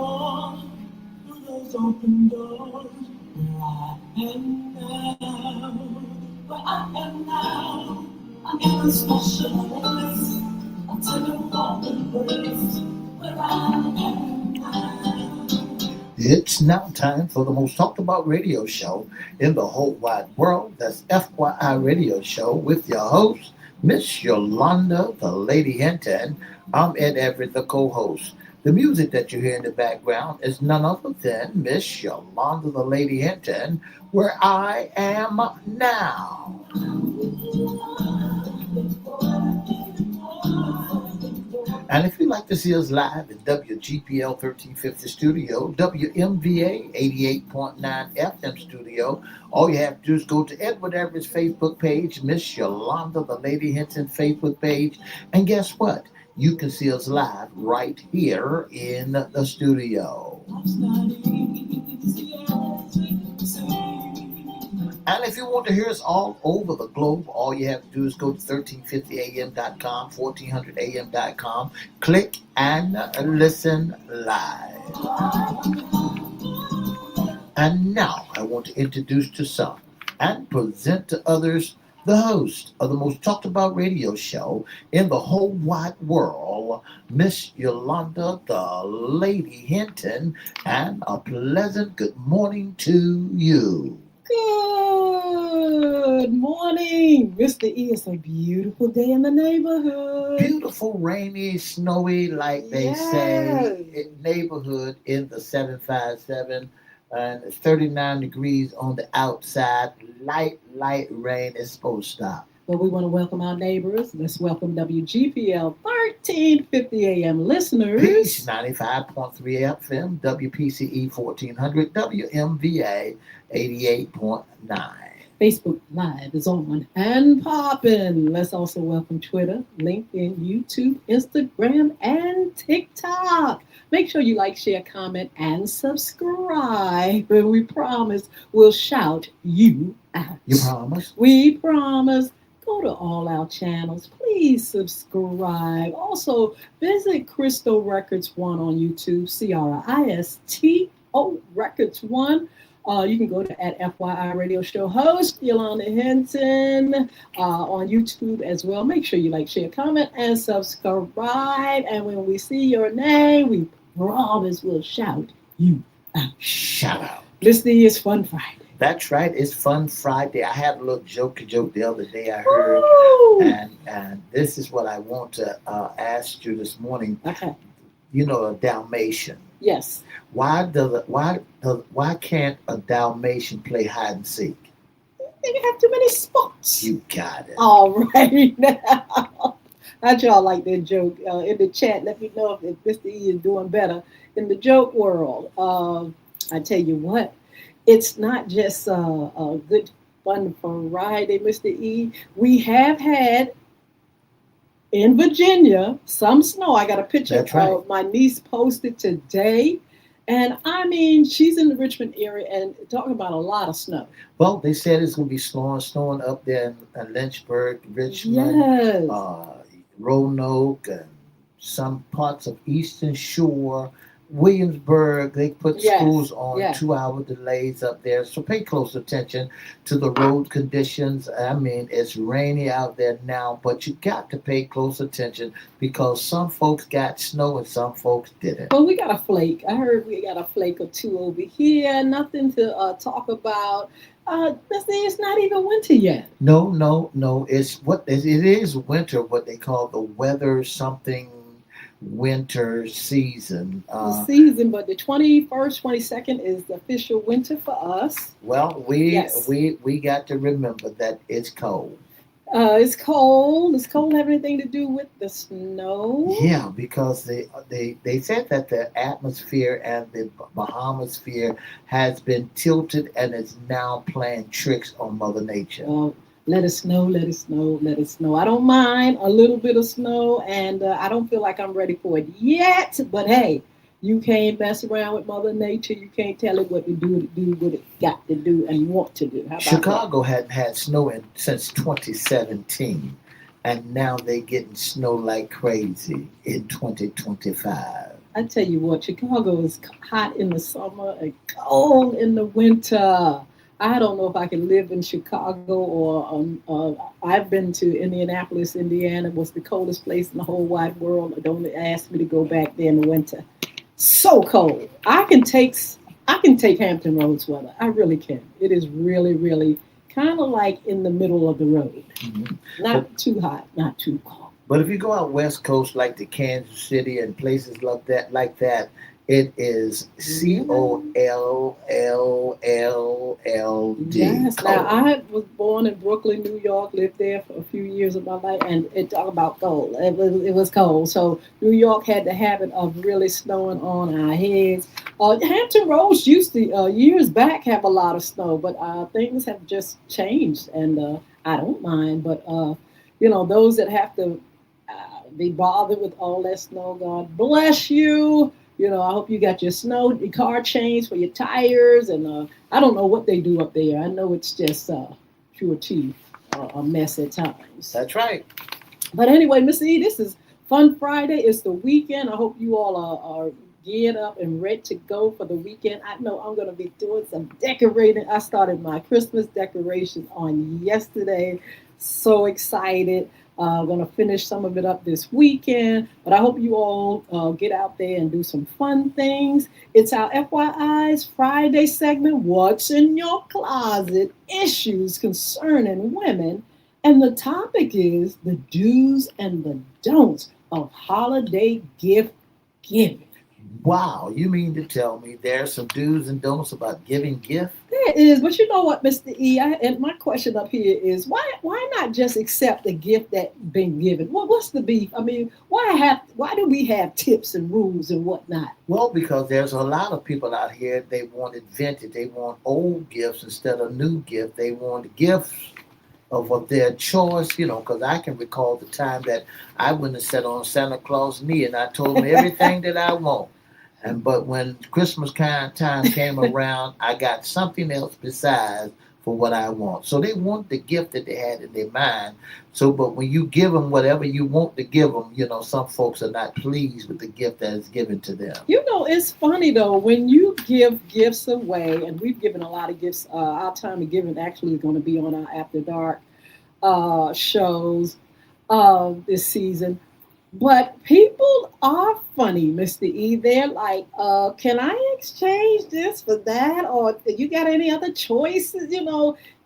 walk through those open doors where I am now. Where I am now. I'm in a special place. I'm taking all the place where I am now. It's now time for the most talked about radio show in the whole wide world. That's FYI Radio Show with your host, Miss Yolanda, the Lady Hinton. I'm Ed Everett, the co-host. The music that you hear in the background is none other than Miss Yolanda, the Lady Hinton, where I am now. And if you'd like to see us live at WGPL 1350 Studio, WMVA 88.9 FM Studio, all you have to do is go to Edward Everett's Facebook page, Miss Yolanda, the Lady Hinton Facebook page, and guess what? You can see us live right here in the studio. And if you want to hear us all over the globe, all you have to do is go to 1350am.com, 1400am.com, click and listen live. And now I want to introduce to some and present to others the host of the most talked about radio show in the whole wide world, Miss Yolanda, the Lady Hinton, and a pleasant good morning to you. Good morning, Mr. E. It's a beautiful day in the neighborhood. Beautiful, rainy, snowy, like they say, neighborhood in the 757. And it's 39 degrees on the outside. Light rain is supposed to stop. Well, we want to welcome our neighbors. Let's welcome WGPL 1350 AM listeners. Peace 95.3 FM, WPCE 1400, WMVA 88.9. Facebook Live is on and popping. Let's also welcome Twitter, LinkedIn, YouTube, Instagram, and TikTok. Make sure you like, share, comment, and subscribe. And we promise we'll shout you out. You promise? We promise. Go to all our channels. Please subscribe. Also, visit Crystal Records 1 on YouTube, CRISTO Records 1. You can go to at FYI Radio Show host Yolanda Hinton on YouTube as well. Make sure you like, share, comment, and subscribe. And when we see your name, we promise we'll shout you out. Shout out. This day is Fun Friday. That's right. It's Fun Friday. I had a little joke the other day I heard, and this is what I want to ask you this morning. Okay. You know, a Dalmatian. Yes. Why can't a Dalmatian play hide and seek? They have too many spots. You got it. All right now. How'd y'all like that joke? In the chat, let me know if Mr. E is doing better in the joke world. I tell you what, it's not just a good fun Friday, Mr. E. We have had in Virginia some snow. I got a picture of my niece posted today. And I mean, she's in the Richmond area and talking about a lot of snow. Well, they said it's going to be snowing up there in Lynchburg, Richmond, Roanoke, and some parts of Eastern Shore, Williamsburg. They put schools on 2-hour delays up there. So pay close attention to the road conditions. I mean, it's rainy out there now, but you got to pay close attention because some folks got snow and some folks didn't. Well, we got a flake. I heard we got a flake or two over here. Nothing to talk about. It's not even winter yet. No. It is winter, what they call the weather something winter season. But the 21st, 22nd is the official winter for us. Well, we got to remember that it's cold. It's cold. Does cold have anything to do with the snow? Yeah, because they said that the atmosphere and the Bahamosphere has been tilted and is now playing tricks on Mother Nature. Let it snow, let it snow, let it snow. I don't mind a little bit of snow, and I don't feel like I'm ready for it yet. But hey, you can't mess around with Mother Nature. You can't tell it what to do what it got to do and want to do. How about Chicago hadn't had snow since 2017, and now they're getting snow like crazy in 2025. I tell you what, Chicago is hot in the summer and cold in the winter. I don't know if I can live in Chicago or I've been to Indianapolis, Indiana. It was the coldest place in the whole wide world. Don't ask me to go back there in the winter. So cold. I can take Hampton Roads weather. I really can. It is really, really kind of like in the middle of the road. Mhm. But Not too hot, not too cold. but if you go out west coast like to Kansas City and places like that, it is COLLLLD Yes. Now cold. I was born in Brooklyn, New York. Lived there for a few years of my life, and it talk about cold. It was cold. So New York had the habit of really snowing on our heads. Hampton Roads used to years back have a lot of snow, but things have just changed, and I don't mind. But those that have to be bothered with all that snow, God bless you. I hope you got your your car changed for your tires, and I don't know what they do up there. I know it's just pure tea, a mess at times. That's right. But anyway, Miss E, this is Fun Friday. It's the weekend. I hope you all are geared up and ready to go for the weekend. I know I'm going to be doing some decorating. I started my Christmas decorations on yesterday. So excited. I'm going to finish some of it up this weekend. But I hope you all get out there and do some fun things. It's our FYI's Friday segment, What's in Your Closet? Issues concerning women. And the topic is the do's and the don'ts of holiday gift giving. Wow, you mean to tell me there's some do's and don'ts about giving gifts? There is, but you know what, Mr. E, and my question up here is why not just accept the gift that been given? What's the beef? I mean, why do we have tips and rules and whatnot? Well, because there's a lot of people out here, they want it vintage. They want old gifts instead of new gifts. They want gifts of their choice, because I can recall the time that I went and sat on Santa Claus' knee and I told him everything that I want. But when Christmas time came around, I got something else besides for what I want. So they want the gift that they had in their mind. So, but when you give them whatever you want to give them, some folks are not pleased with the gift that is given to them. It's funny though when you give gifts away, and we've given a lot of gifts. Our time of giving actually is going to be on our After Dark shows this season. But people are funny, Mr. E. They're like, can I exchange this for that? Or you got any other choices?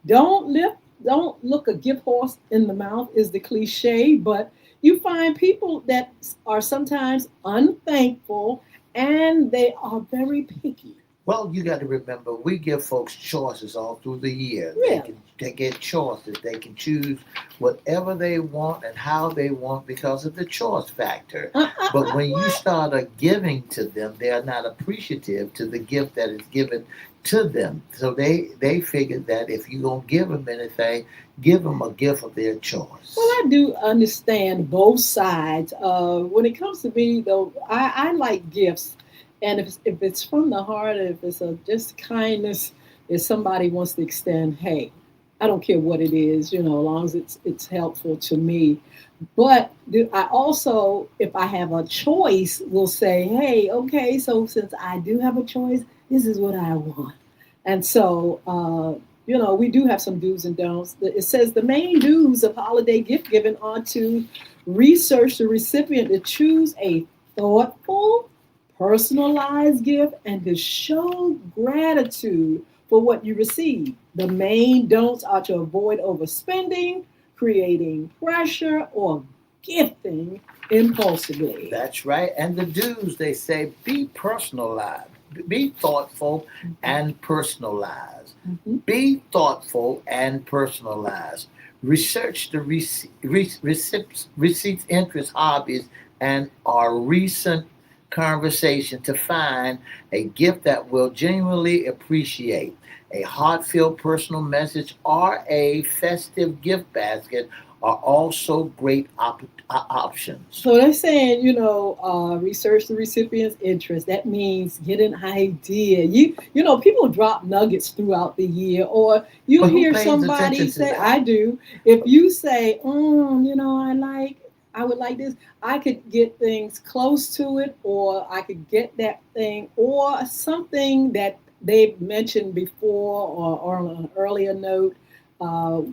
Don't lift, don't look a gift horse in the mouth is the cliche, but you find people that are sometimes unthankful and they are very picky. Well, you got to remember, we give folks choices all through the year. Really? They get choices. They can choose whatever they want and how they want because of the choice factor. But when you What? start giving to them, they are not appreciative to the gift that is given to them. So they figure that if you're going to give them anything, give them a gift of their Well, choice. I do understand both sides. When it comes to me, though, I like gifts, and if it's from the heart, if it's just kindness, if somebody wants to extend, hey, I don't care what it is, as long as it's helpful to me. But I also, if I have a choice, will say, hey, okay, so since I do have a choice, this is what I want. And so, we do have some do's and don'ts. It says the main do's of holiday gift giving are to research the recipient to choose a thoughtful, personalized gift and to show gratitude for what you receive. The main don'ts are to avoid overspending, creating pressure, or gifting impulsively. That's right. And the do's, they say, be personalized, be thoughtful and personalized. Mhm. Be thoughtful and personalized. Research the receipt's interests, hobbies, and our recent conversation to find a gift that will genuinely appreciate. A heartfelt personal message or a festive gift basket are also great options. So they're saying, research the recipient's interest. That means get an idea. People drop nuggets throughout the year, or you But who hear pays somebody attention to say, that? I do. If you say, I like. I would like this. I could get things close to it, or I could get that thing, or something that they've mentioned before, or on an earlier note,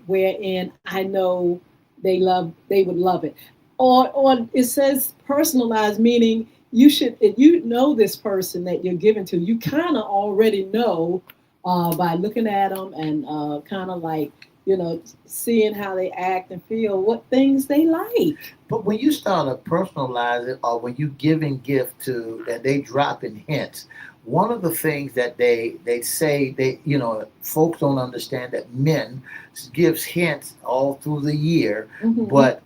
wherein I know they would love it. Or it says personalized, meaning you should, if you know this person that you're giving to, you kind of already know by looking at them and kind of like, seeing how they act and feel, what things they like. But when you start to personalize it, or when you giving gift to, and they drop in hints, one of the things that they say, they, folks don't understand that men gives hints all through the year, Hmm. but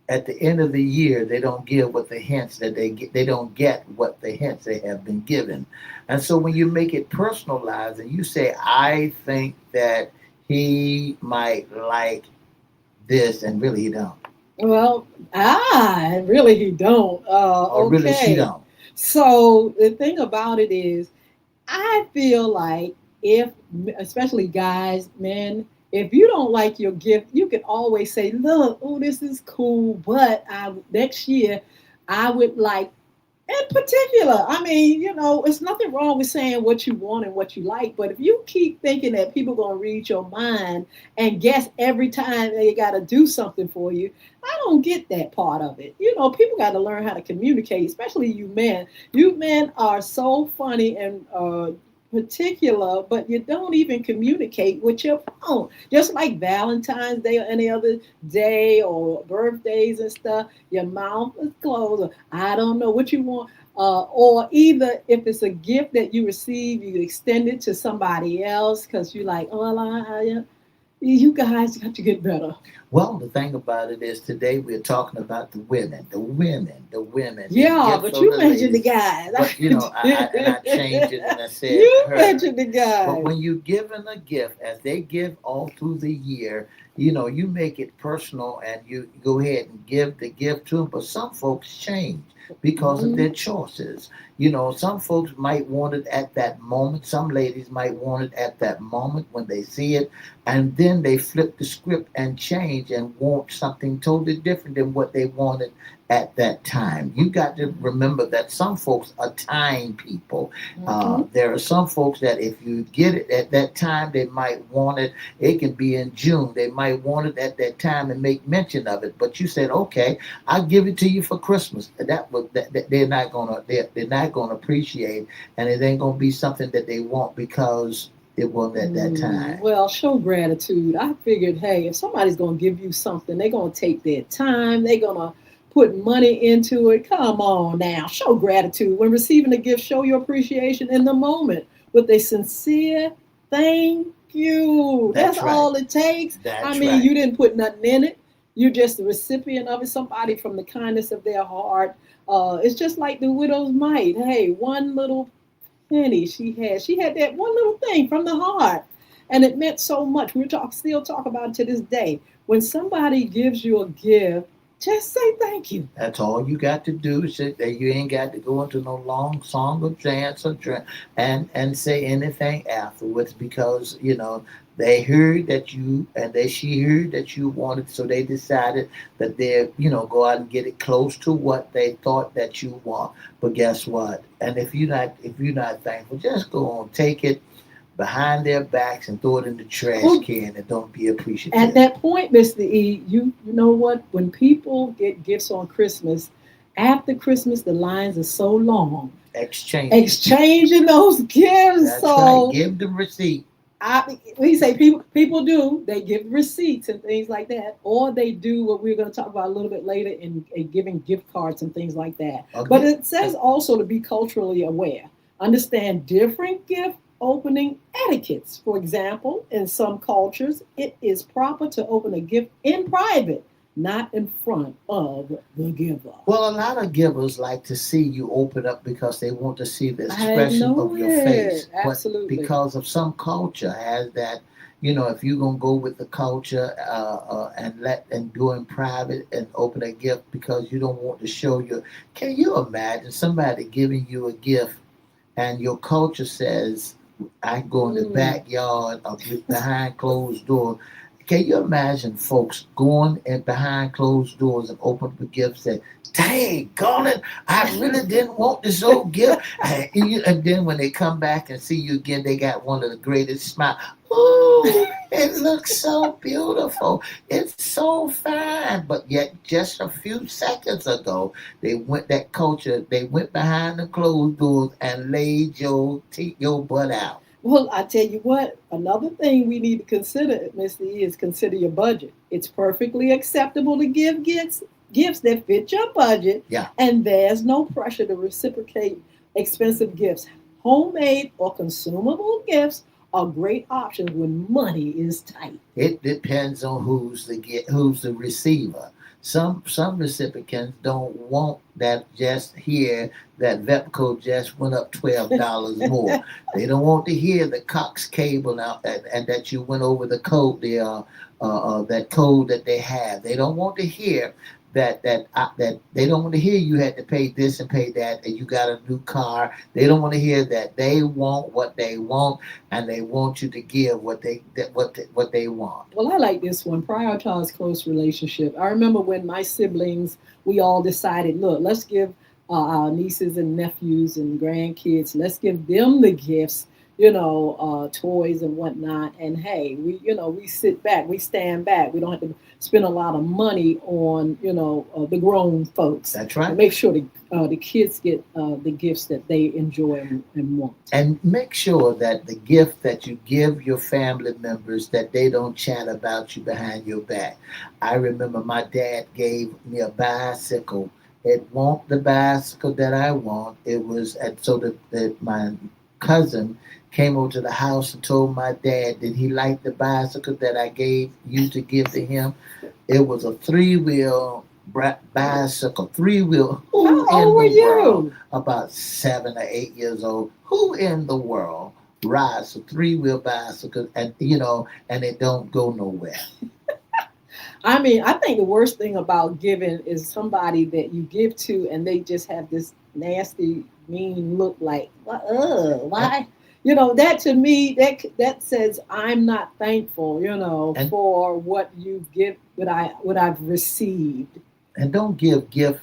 at the end of the year they don't give what the hints that they get. They don't get what the hints they have been given, and so when you make it personalized and you say, I think that he might like this, and really he don't, Well, really, he don't. or really she Okay. don't. So the thing about it is, I feel like if, especially guys, men, if you don't like your gift, you can always say, "Look, oh, this is cool, but next year, I would like." In particular, I mean, it's nothing wrong with saying what you want and what you like, but if you keep thinking that people are going to read your mind and guess every time they got to do something for you, I don't get that part of it. People got to learn how to communicate, especially you men. You men are so funny and particular, but you don't even communicate with your phone. Just like Valentine's Day or any other day or birthdays and stuff, your mouth is closed. Or, I don't know what you want. Or either if it's a gift that you receive, you extend it to somebody else because you like, oh, you guys got to get better. Well, the thing about it is today we're talking about the women, and Yeah, gifts but on you the mentioned the ladies. guys. But I changed it and I said You her. mentioned the But guys. when you giving a gift, as they give all through the year, you make it personal and you go ahead and give the gift to them. But some folks change because of Mhm. their choices. Some folks might want it at that moment. Some ladies might want it at that moment when they see it, and then they flip the script and change and want something totally different than what they wanted at that time. You got to remember that some folks are time people. Mhm. There are some folks that if you get it at that time, they might want it. It can be in June. They might want it at that time and make mention of it. But you said, okay, I'll give it to you for Christmas. That they're not gonna appreciate, and it ain't gonna be something that they want because it wasn't at that time. Well, show gratitude. I figured, hey, if somebody's going to give you something, they're going to take their time, they're going to put money into it. Come on now, show gratitude. When receiving a gift, show your appreciation in the moment with a sincere thank you. That's That's right. all it takes. I That's mean, right. you didn't put nothing in it. You're just the recipient of it, somebody from the kindness of their heart. It's just like the widow's mite. Hey, one little penny she had that one little thing from the heart, and it meant so much. Still talk about it to this day. When somebody gives you a gift, just say thank you. That's all you got to do. Is sit there. You ain't got to go into no long song of dance and say anything afterwards because they heard that you and they she heard that you wanted, so they decided that they go out and get it close to what they thought that you want. But guess what? And if you're not thankful, just go on, take it behind their backs and throw it in the trash Well, can and don't be at appreciative. that point, Mr. E, you know what? When people get gifts on Christmas, after Christmas, the lines are so long. Exchanging. Exchanging those gifts. That's right. So Give the receipt. we say people do, they give receipts and things like that, or they do what we're going to talk about a little bit later in giving gift cards and things like that. But Okay. it says also to be culturally aware, understand different gift opening etiquettes. For example, in some cultures it is proper to open a gift in private, not in front of the giver. Well, a lot of givers like to see you open up because they want to see the I expression know of your it, face. But absolutely. because of some culture has that, if you're gonna go with the culture and do in private and open a gift because you don't want to show your. Can you imagine somebody giving you a gift and your culture says, "I go in the Mm. backyard or behind closed door." Can you imagine folks going and behind closed doors and open up the gifts and dang, it, I really didn't want this old gift. And then when they come back and see you again, they got one of the greatest smiles. Ooh, it looks so beautiful. It's so fine. But yet just a few seconds ago, they went behind the closed doors and laid your butt out. Well, I tell you what, another thing we need to consider, Mr. E, is consider your budget. It's perfectly acceptable to give gifts that fit your budget, Yeah. and there's no pressure to reciprocate expensive gifts. Homemade or consumable gifts are great options when money is tight. It depends on who's the receiver. Some recipients don't want that just hear that Vepco just went up $12 more. They don't want to hear the Cox cable now and that you went over the code that code that they have. They don't want to hear that they don't want to hear you had to pay this and pay that and you got a new car. They don't want to hear that. They want what they want and they want you to give what they want. Well, I like this one. Prioritize close relationship. I remember when my siblings, we all decided, look, let's give our nieces and nephews and grandkids, let's give them the gifts, toys and whatnot. And hey, we sit back, we stand back. We don't have to spend a lot of money on, the grown folks. That's right. Make sure the kids get the gifts that they enjoy and want. And make sure that the gift that you give your family members that they don't chat about you behind your back. I remember my dad gave me a bicycle. It wasn't the bicycle that I want. It was so that my cousin came over to the house and told my dad that he liked the bicycle that I gave you to give to him. It was a three-wheel bicycle. Three-wheel. Who How in old were the world? you? About 7 or 8 years old. Who in the world rides a three-wheel bicycle and it don't go nowhere? I mean, I think the worst thing about giving is somebody that you give to and they just have this nasty, mean look like, why? That to me, that says I'm not thankful, And for what you give, what I've received. and don't give gift,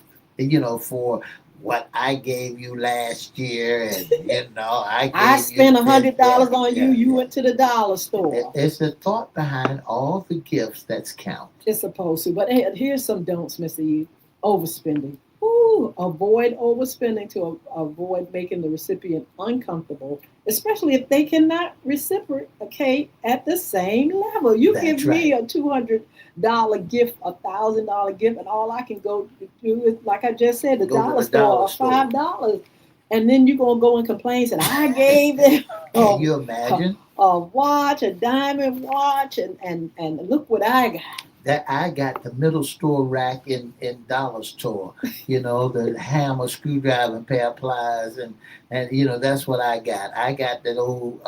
for what I gave you last year, and I I gave you spent a this. hundred Yeah, dollars on you. yeah, You yeah. went to the dollar store. It's the thought behind all the gifts that's count. It's supposed to. But here's some don'ts, Mr. E. Overspending. Ooh, avoid overspending to avoid making the recipient uncomfortable, especially if they cannot reciprocate at the same level. You That's give me right. a $200 gift, $1,000 gift, and all I can go do is, like I just said, the Go to dollar the store dollar or store. $5. And then you're going to go and complain that I gave them Can a, you a, imagine a watch, a diamond watch, and look what I got. that I got the middle store rack in dollar store, the hammer, screwdriver, and pair of pliers, and that's what I got. I got that old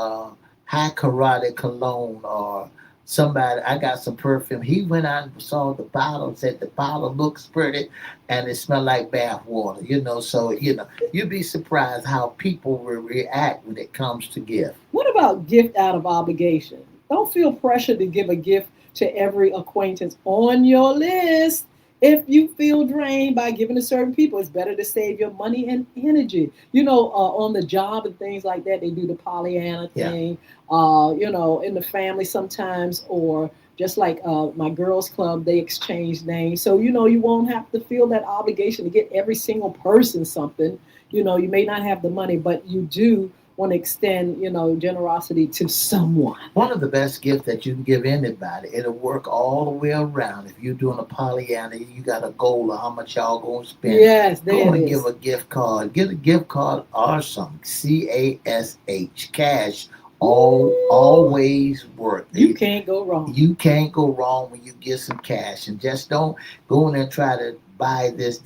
high karate cologne or somebody. I got some perfume. He went out and saw the bottle, said the bottle looks pretty, and it smelled like bath water. So you'd be surprised how people will react when it comes to gift. What about gift out of obligation? Don't feel pressure to give a gift to every acquaintance on your list. If you feel drained by giving to certain people, it's better to save your money and energy. On the job and things like that, they do the Pollyanna Yeah. thing. In the family sometimes, or just like my girls' club, they exchange names. So, you won't have to feel that obligation to get every single person something. You may not have the money, but you do want to extend, generosity to someone. One of the best gifts that you can give anybody, it'll work all the way around. If you're doing a Pollyanna, you got a goal of how much y'all gonna spend. Yes, Go there it and is. give a gift card. Get a gift card or something. CASH. Cash Ooh, always work. you can't go wrong. You can't go wrong when you get some cash. And just don't go in there and try to buy this,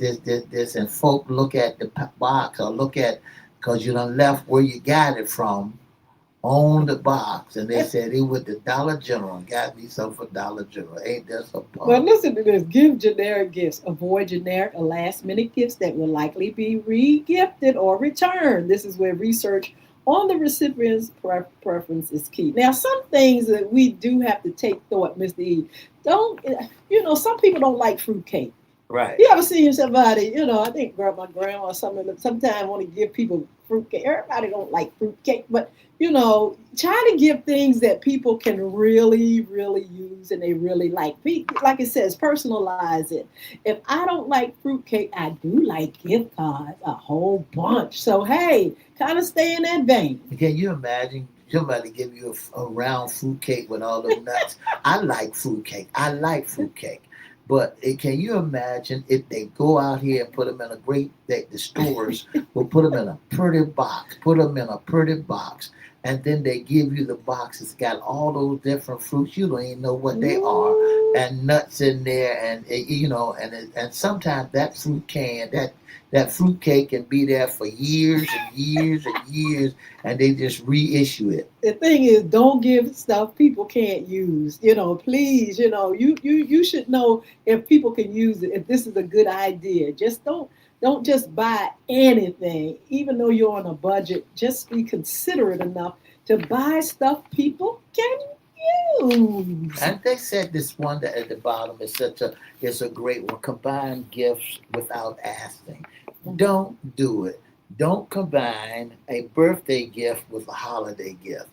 and folk look at the box or look at because you done left where you got it from on the box, and they said it was the Dollar General. Got me some for Dollar General. Ain't that some Well, fun? listen to this. Give generic gifts. Avoid generic or last minute gifts that will likely be re-gifted or returned. This is where research On the recipient's preference is key. Now, some things that we do have to take thought, Mr. E. Don't, some people don't like fruitcake. Right. You ever seen somebody, I think my grandma or something, sometimes want to give people fruitcake. Everybody don't like fruitcake, but, try to give things that people can really, really use and they really like. Like it says, personalize it. If I don't like fruitcake, I do like gift cards, a whole bunch. So, hey, kind of stay in that vein. Can you imagine somebody give you a round fruit cake with all the nuts? I like fruit cake. I like fruit cake. But can you imagine if they go out here and put them in a the stores will put them in a pretty box, and then they give you the box. It's got all those different fruits. You don't even know what they are, Ooh. and nuts in there, and and sometimes that fruit can that fruit cake can be there for years and years and years, and they just reissue it. The thing is, don't give stuff people can't use. Please, you should know if people can use it, if this is a good idea. Just don't just buy anything, even though you're on a budget. Just be considerate enough to buy stuff people can use. And they said this one that at the bottom is a great one. Combine gifts without asking. Don't do it. Don't combine a birthday gift with a holiday gift.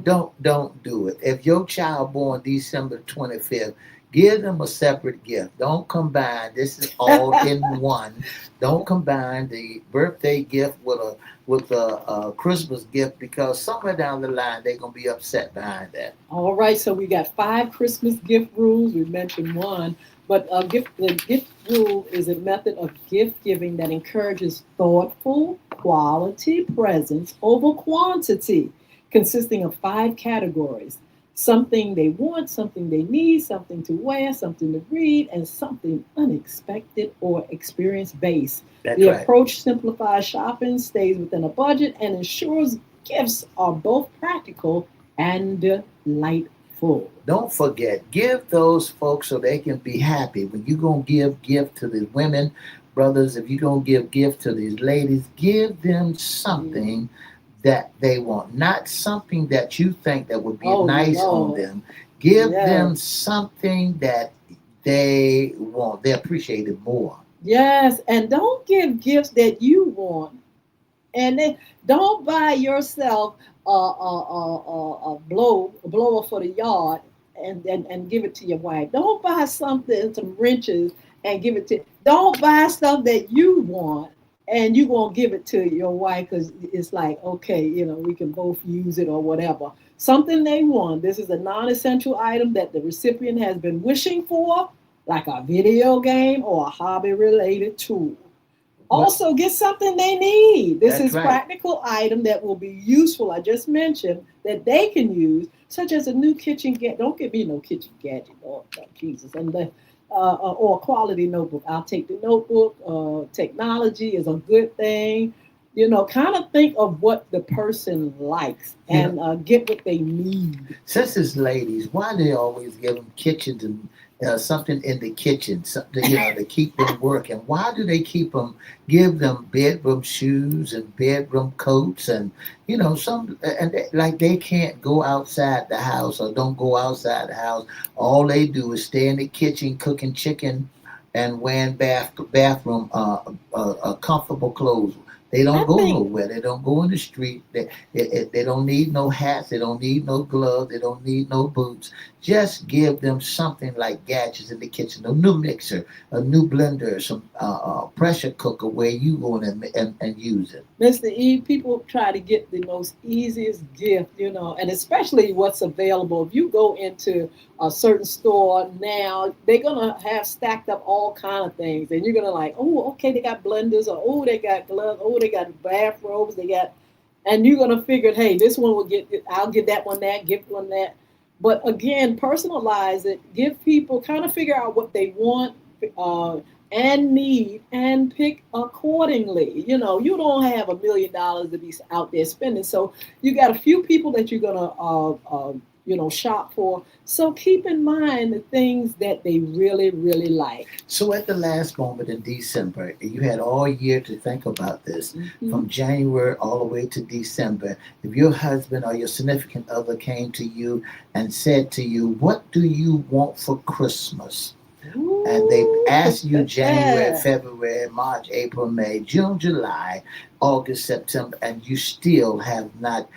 Don't do it. If your child born December 25th, give them a separate gift. Don't combine. This is all in one. Don't combine the birthday gift with a Christmas gift, because somewhere down the line they're gonna be upset behind that. All right, so we got 5 Christmas gift rules. We mentioned one, but the gift rule is a method of gift giving that encourages thoughtful, quality presents over quantity, consisting of 5 categories: something they want, something they need, something to wear, something to read, and something unexpected or experience based. That's The right. approach simplifies shopping, stays within a budget, and ensures gifts are both practical and delightful. Don't forget, give those folks so they can be happy. When you gonna give gift to the women, brothers, if you gonna give gift to these ladies, give them something that they want, not something that you think that would be Oh nice on Lord. them. Give them Yes. something that they want. They appreciate it more. Yes. And don't give gifts that you want. And then don't buy yourself a blower for the yard and give it to your wife. Don't buy something, some wrenches, and give it to. Don't buy stuff that you want and you won't give it to your wife because it's like, okay, we can both use it or whatever. Something they want. This is a non-essential item that the recipient has been wishing for, like a video game or a hobby-related tool. Well, Also, get something they need. This that's is right. practical item that will be useful. I just mentioned that they can use, such as a new kitchen gadget. Don't give me no kitchen gadget, oh Jesus, and or a quality notebook. I'll take the notebook. Technology is a good thing. Kind of think of what the person likes You know, and get what they need. since it's ladies, why do they always give them kitchens and something in the kitchen, something to keep them working? Why do they give them bedroom shoes and bedroom coats and like they can't go outside the house or don't go outside the house. All they do is stay in the kitchen cooking chicken and wearing bathroom comfortable clothes. They I don't go think nowhere. They don't go in the street. They don't need no hats. They don't need no gloves. They don't need no boots. Just give them something like gadgets in the kitchen, a new mixer, a new blender, some pressure cooker where you go in and use it. Mr. E, people try to get the most easiest gift, and especially what's available. If you go into a certain store now, they're gonna have stacked up all kind of things, and you're gonna like, oh, okay, they got blenders, or oh, they got gloves, oh, they got bathrobes, they got, and you're gonna figure, hey, this one will get, I'll give that one that, give one that. But again, personalize it, give people kind of figure out what they want. Uh, and need and pick accordingly. You don't have $1 million to be out there spending. So you got a few people that you're gonna shop for. So keep in mind the things that they really, really like. So at the last moment in December, you had all year to think about this, Hmm. from January all the way to December. If your husband or your significant other came to you and said to you, "What do you want for Christmas?" And they Ooh. ask you January, February, March, April, May, June, July, August, September, and you still have not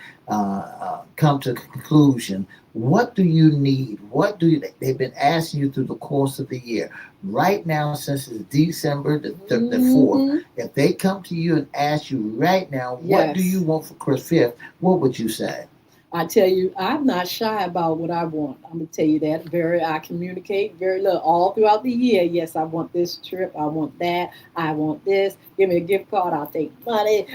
come to a conclusion. What do you need? What do you? They've been asking you through the course of the year. Right now, since it's December the 4th, Hmm. if they come to you and ask you right now, what do you Yes. want for Christmas 5th? What would you say? I tell you, I'm not shy about what I want. I'm gonna tell you that. I communicate very little all throughout the year. Yes, I want this trip. I want that. I want this. Give me a gift card. I'll take money.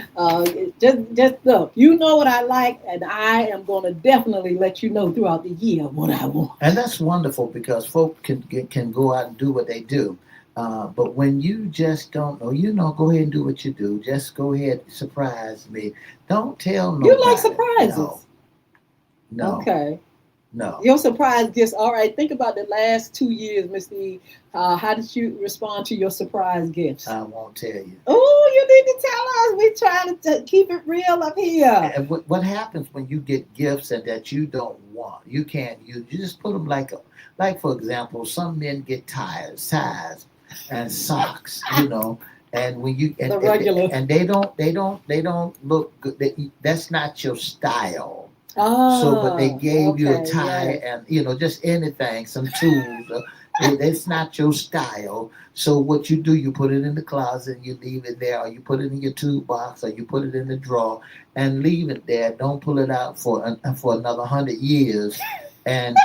Just look. You know what I like, and I am gonna definitely let you know throughout the year what I want. And that's wonderful because folk can go out and do what they do. But when you just don't know, go ahead and do what you do. Just go ahead, surprise me. Don't tell You like nobody. No, surprises. no, Okay. no. Your surprise gifts. All right. Think about the last 2 years, Mr. E. How did you respond to your surprise gifts? I won't tell you. Oh, you need to tell us. We're trying to keep it real up here. And what happens when you get gifts and that you don't want? You can't. You just put them like for example, some men get ties and socks. And when you The regular. and they don't look good. That's not your style. So, but they Ah, gave you a okay, tie yes. and just anything, some tools. It's not your style. So what you do, you put it in the closet, and you leave it there, or you put it in your toolbox, or you put it in the drawer, and leave it there. Don't pull it out for another 100 years, and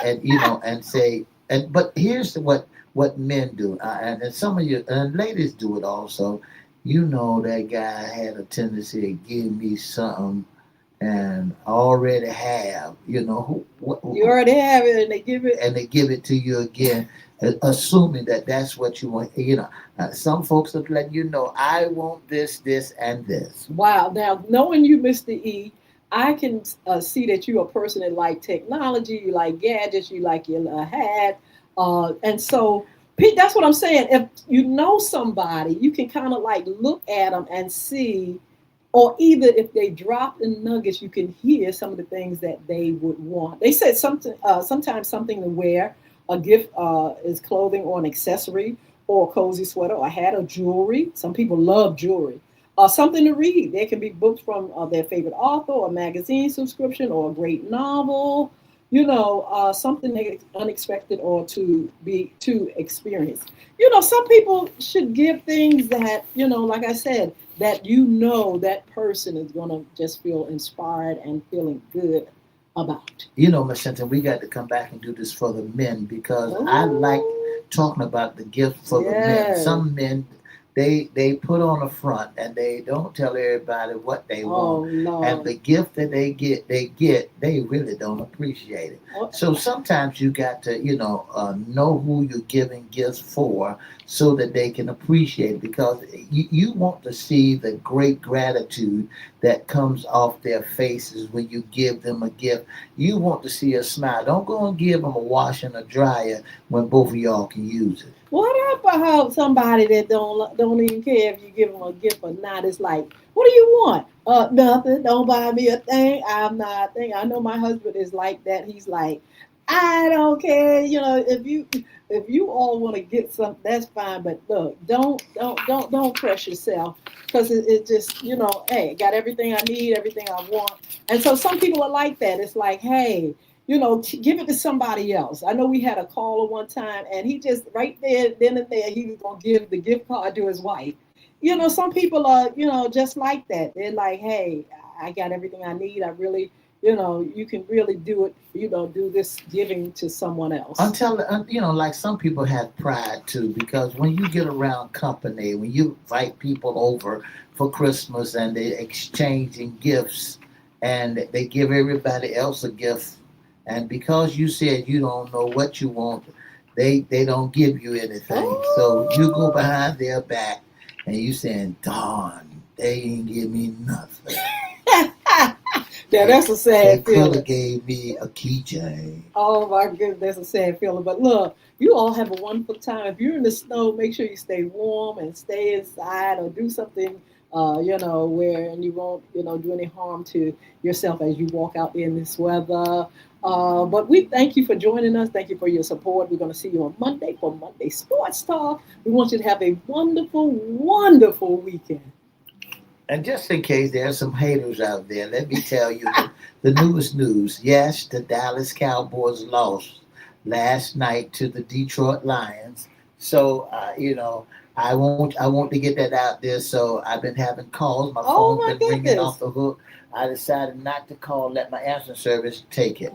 say. And but here's what men do, and some of you and ladies do it also. That guy had a tendency to give me something and already have, You already have it and they give it. and they give it to you again, assuming that that's what you want. Some folks will let you know, I want this, this, and this. Wow. Now, knowing you, Mr. E, I can see that you're a person that like technology, you like gadgets, you like your hat. And so, Pete, that's what I'm saying. If you know somebody, you can kind of like look at them and see, or either if they drop in nuggets, you can hear some of the things that they would want. They said something, sometimes something to wear, a gift is clothing or an accessory, or a cozy sweater, or a hat, or jewelry. Some people love jewelry. Something to read. There can be books from their favorite author, or a magazine subscription, or a great novel. Something unexpected or to experience. Some people should give things that like I said, that that person is gonna just feel inspired and feeling good about. Miss Hinton, we got to come back and do this for the men because I like Oh, talking about the gift for the men. yes. Some men, they put on a front and they don't tell everybody what they want, Oh and no. the gift that they really don't appreciate it. Oh, So sometimes you got to know who you're giving gifts for so that they can appreciate it, because you want to see the great gratitude that comes off their faces when you give them a gift. You want to see a smile. Don't go and give them a wash and a dryer when both of y'all can use it. what about somebody that don't even care if you give them a gift or not? It's like, what do you want? Nothing. Don't buy me a thing. I'm not a thing. I know my husband is like that. He's like, I don't care. If you all want to get something, that's fine. But look, don't press yourself, because it just hey, got everything I need, everything I want. And so some people are like that. It's like, hey, give it to somebody else. I know we had a caller one time, and he just right there, then and there, he was gonna give the gift card to his wife. Some people are, just like that. They're like, hey, I got everything I need. I really, you can really do it. Do this giving to someone else. Until like some people have pride too, because when you get around company, when you invite people over for Christmas and they exchanging gifts, and they give everybody else a gift, and because you said you don't know what you want, they don't give you anything. So you go Oh. behind their back and you saying, "Darn, they ain't give me nothing." Yeah, They that's a they sad could feeling. have gave me a keychain. Oh my goodness, that's a sad feeling. But look, you all have a wonderful time. If you're in the snow, make sure you stay warm and stay inside or do something, where and you won't, do any harm to yourself as you walk out in this weather. But we thank you for joining us. Thank you for your support. We're going to see you on Monday for Monday Sports Talk. We want you to have a wonderful, wonderful weekend. And just in case there's some haters out there, let me tell you the newest news. Yes, the Dallas Cowboys lost last night to the Detroit Lions. So I want to get that out there. So I've been having calls. My Oh phone's my been ringing off goodness. the hook. I decided not to call. Let my answering service take it.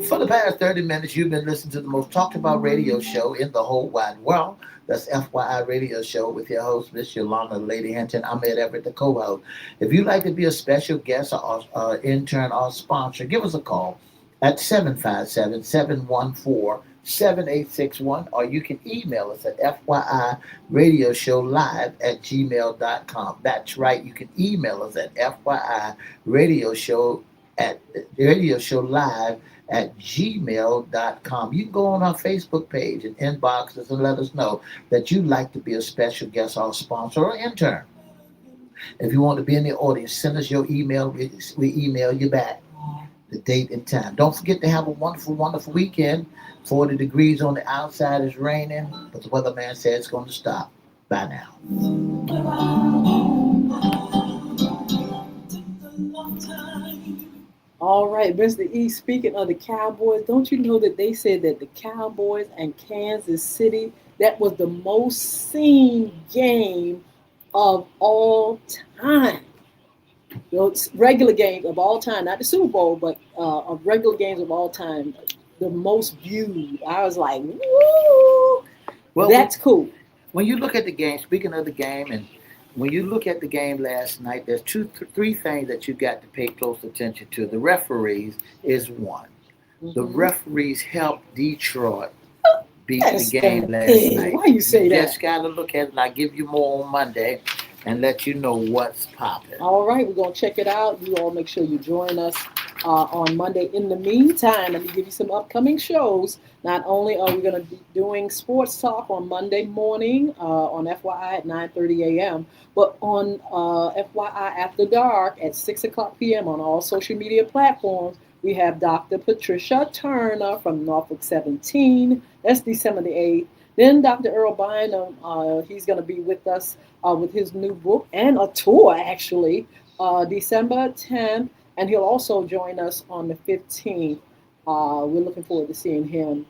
For the past 30 minutes, you've been listening to the most talked about radio show in the whole wide world. That's FYI Radio Show with your host, Miss Yolanda, Lady Hinton. I'm Ed Everett, the co-host. If you'd like to be a special guest or intern or sponsor, give us a call at 757-714-7861, or you can email us at FYI Radio Show Live at gmail.com. That's right, you can email us at FYI Radio Show at Radio Show Live at gmail.com. You can go on our Facebook page and inbox us and let us know that you'd like to be a special guest or sponsor or intern. If you want to be in the audience, send us your email. We email you back the date and time. Don't forget to have a wonderful, wonderful weekend. 40 degrees on the outside is raining, but the weatherman said it's going to stop by now. All right, Mr. E, speaking of the Cowboys, don't you know that they said that the Cowboys and Kansas City, that was the most seen game of all time? Regular games of all time, not the Super Bowl, but of regular games of all time, the most viewed. I was like, woo, Well, that's cool. when you look at the game, speaking of the game, and when you look at the game last night, there's three things that you got to pay close attention to. The referees is one. The Mm-hmm. referees helped Detroit beat the That's game that last thing. night. Why you You say that? just got to look at it. I'll give you more on Monday and let you know what's popping. All right, we're going to check it out. You all make sure you join us on Monday. In the meantime, let me give you some upcoming shows. Not only are we going to be doing sports talk on Monday morning on FYI at 9:30 a.m., but on FYI After Dark at 6 o'clock p.m. on all social media platforms, we have Dr. Patricia Turner from Norfolk 17. That's December the 8th. Then Dr. Earl Bynum, he's going to be with us with his new book and a tour, actually, December 10th. And he'll also join us on the 15th. We're looking forward to seeing him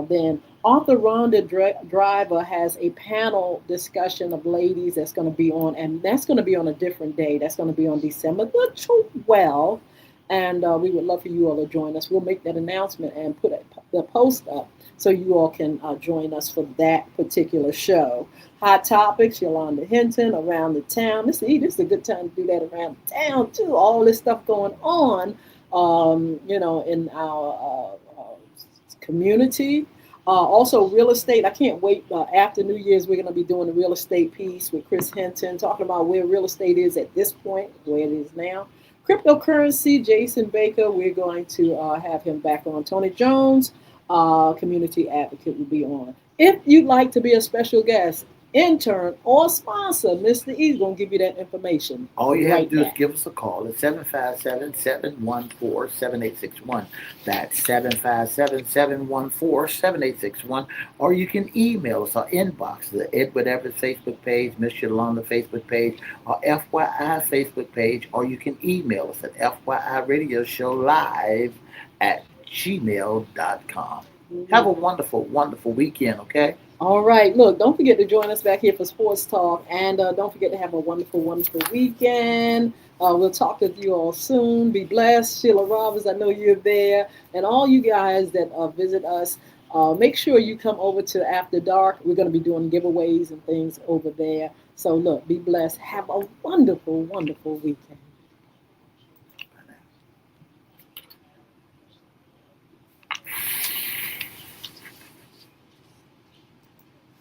then. Author Rhonda Driver has a panel discussion of ladies that's going to be on, and that's going to be on a different day. That's going to be on December the 12th. And we would love for you all to join us. We'll make that announcement and put the post up so you all can join us for that particular show. Hot topics, Yolanda Hinton, around the town. This is a good time to do that around the town too. All this stuff going on, in our community. Also, real estate. I can't wait. After New Year's, we're going to be doing a real estate piece with Chris Hinton, talking about where real estate is at this point, where it is now. Cryptocurrency, Jason Baker, we're going to have him back on. Tony Jones, community advocate, will be on. If you'd like to be a special guest, intern, or sponsor, Mr. E is going to give you that information. All you have right to do is back. give us a call at 757-714-7861. That's 757-714-7861. Or you can email us or inbox the Edward Everett Facebook page, Miss Yolanda Facebook page, or FYI Facebook page, or you can email us at FYI Radio Show Live at gmail.com. Have a wonderful, wonderful weekend, okay? All right. Look, don't forget to join us back here for Sports Talk. And don't forget to have a wonderful, wonderful weekend. We'll talk with you all soon. Be blessed. Sheila Roberts, I know you're there. And all you guys that visit us, make sure you come over to After Dark. We're going to be doing giveaways and things over there. So, look, be blessed. Have a wonderful, wonderful weekend.